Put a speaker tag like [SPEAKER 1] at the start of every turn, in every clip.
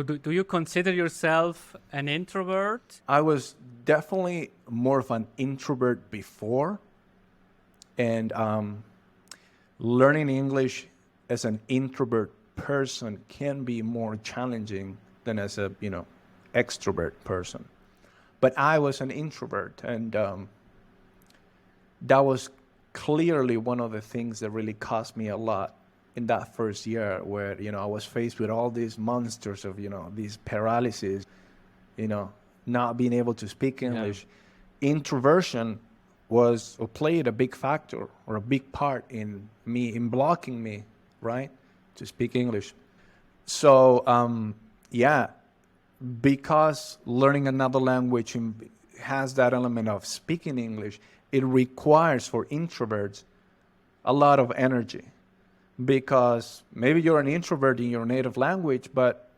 [SPEAKER 1] Do you consider yourself an introvert?
[SPEAKER 2] I was definitely more of an introvert before, and learning English as an introvert person can be more challenging than as a extrovert person. But I was an introvert, and that was clearly one of the things that really cost me a lot in that first year, where I was faced with all these monsters of these paralysis, not being able to speak English. Introversion was or played a big factor or a big part in blocking me, right, to speak English. So yeah, because learning another language has that element of speaking English, it requires for introverts a lot of energy, because maybe you're an introvert in your native language, but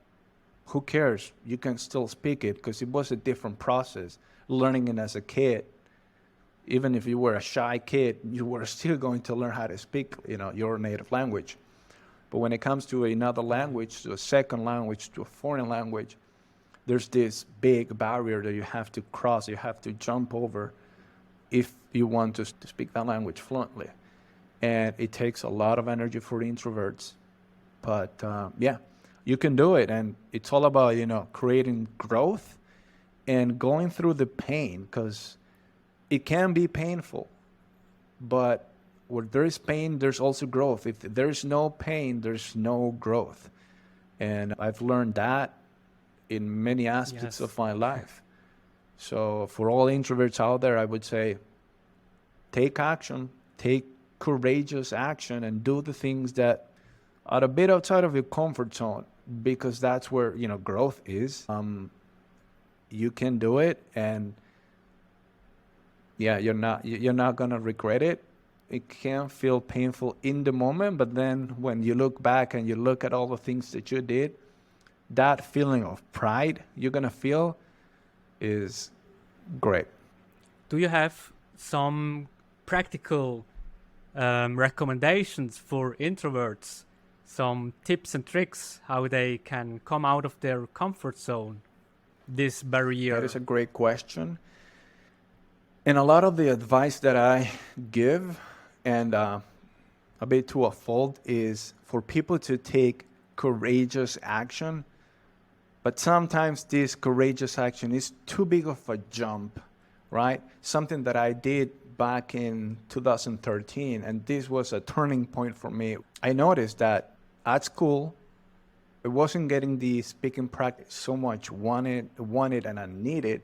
[SPEAKER 2] who cares? You can still speak it because it was a different process. Learning it as a kid, even if you were a shy kid, you were still going to learn how to speak, your native language. But when it comes to another language, to a second language, to a foreign language, there's this big barrier that you have to cross, you have to jump over if you want to speak that language fluently. And it takes a lot of energy for the introverts. But yeah, you can do it. And it's all about, creating growth and going through the pain, because it can be painful. But where there is pain, there's also growth. If there's no pain, there's no growth. And I've learned that in many aspects of my life. So for all introverts out there, I would say take action, take courageous action, and do the things that are a bit outside of your comfort zone, because that's where growth is. You can do it, and yeah, you're not gonna regret it. It can feel painful in the moment, but then when you look back and you look at all the things that you did, that feeling of pride you're gonna feel is great.
[SPEAKER 1] Do you have some practical recommendations for introverts? Some tips and tricks how they can come out of their comfort zone, this barrier?
[SPEAKER 2] That is a great question. And a lot of the advice that I give, and a bit to a fault, is for people to take courageous action. But sometimes this courageous action is too big of a jump, right? Something that I did back in 2013, and this was a turning point for me. I noticed that at school, I wasn't getting the speaking practice so much wanted and I needed.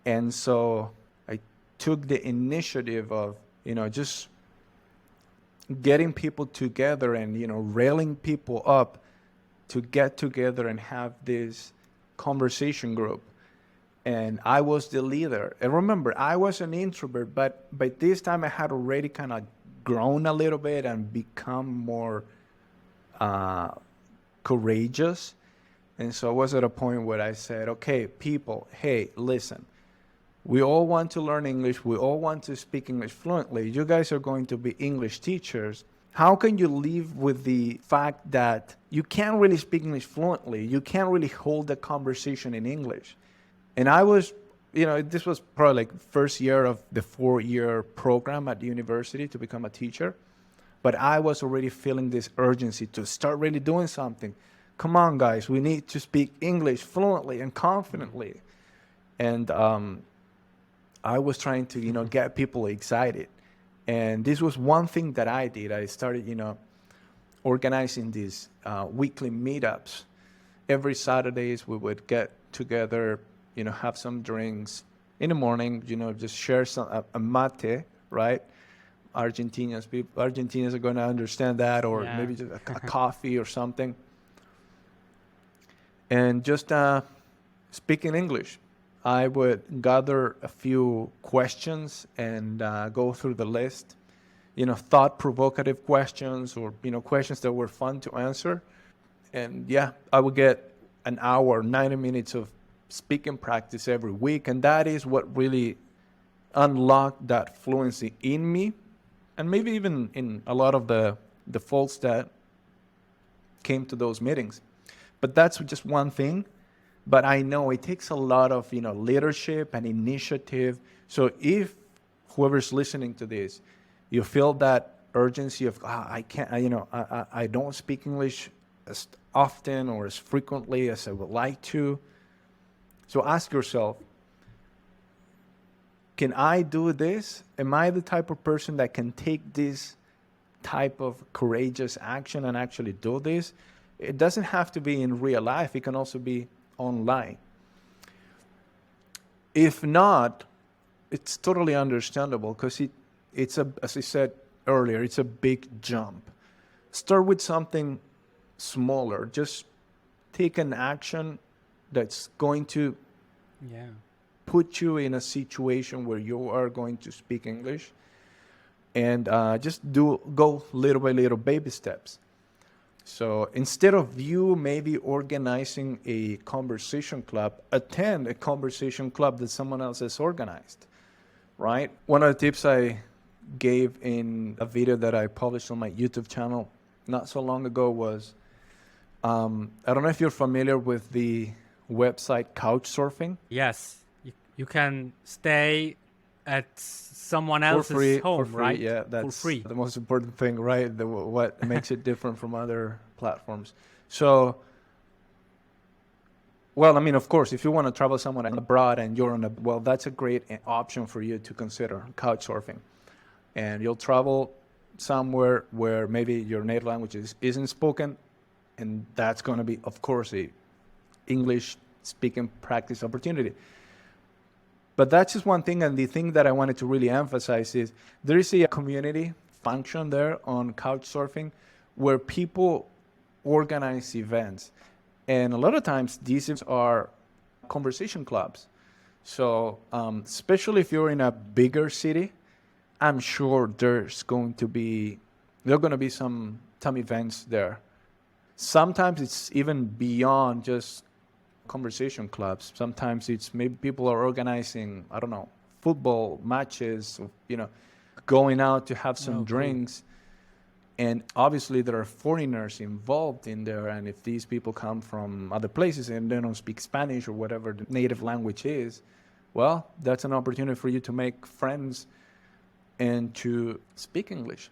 [SPEAKER 2] And so I took the initiative of, just getting people together and, railing people up to get together and have this conversation group. And I was the leader. And remember, I was an introvert, but by this time I had already kind of grown a little bit and become more courageous. And so I was at a point where I said, okay, people, hey, listen, we all want to learn English. We all want to speak English fluently. You guys are going to be English teachers. How can you live with the fact that you can't really speak English fluently? You can't really hold a conversation in English. And I was, this was probably like first year of the 4-year program at the university to become a teacher. But I was already feeling this urgency to start really doing something. Come on, guys, we need to speak English fluently and confidently. And I was trying to, get people excited. And this was one thing that I did. I started, organizing these weekly meetups. Every Saturdays we would get together, have some drinks in the morning, just share a mate, right? Argentinians are going to understand that, or maybe just a coffee or something. And just speak in English. I would gather a few questions and go through the list, thought-provocative questions, or, questions that were fun to answer. And yeah, I would get an hour, 90 minutes of speaking practice every week. And that is what really unlocked that fluency in me, and maybe even in a lot of the folks that came to those meetings. But that's just one thing. But I know it takes a lot of, leadership and initiative. So if whoever's listening to this, you feel that urgency of, I can't, I don't speak English as often or as frequently as I would like to. So ask yourself, can I do this? Am I the type of person that can take this type of courageous action and actually do this? It doesn't have to be in real life. It can also be online. If not, it's totally understandable because it's as I said earlier, it's a big jump. Start with something smaller. Just take an action that's going to put you in a situation where you are going to speak English, and just go little by little, baby steps. So instead of you maybe organizing a conversation club, attend a conversation club that someone else has organized, right? One of the tips I gave in a video that I published on my YouTube channel not so long ago was, I don't know if you're familiar with the website Couchsurfing.
[SPEAKER 1] Yes, you can stay at someone else's home,
[SPEAKER 2] for free,
[SPEAKER 1] right?
[SPEAKER 2] Yeah, that's
[SPEAKER 1] for free.
[SPEAKER 2] the most important thing, right? What makes it different from other platforms. So, well, I mean, of course, if you want to travel somewhere abroad and you're that's a great option for you to consider, Couchsurfing. And you'll travel somewhere where maybe your native language isn't spoken, and that's going to be, of course, a English speaking practice opportunity. But that's just one thing, and the thing that I wanted to really emphasize is there is a community function there on Couchsurfing where people organize events. And a lot of times these are conversation clubs. So especially if you're in a bigger city, I'm sure there are going to be some events there. Sometimes it's even beyond just conversation clubs. Sometimes it's maybe people are organizing, I don't know, football matches, going out to have some drinks. And obviously there are foreigners involved in there. And if these people come from other places and they don't speak Spanish or whatever the native language is, well, that's an opportunity for you to make friends and to speak English.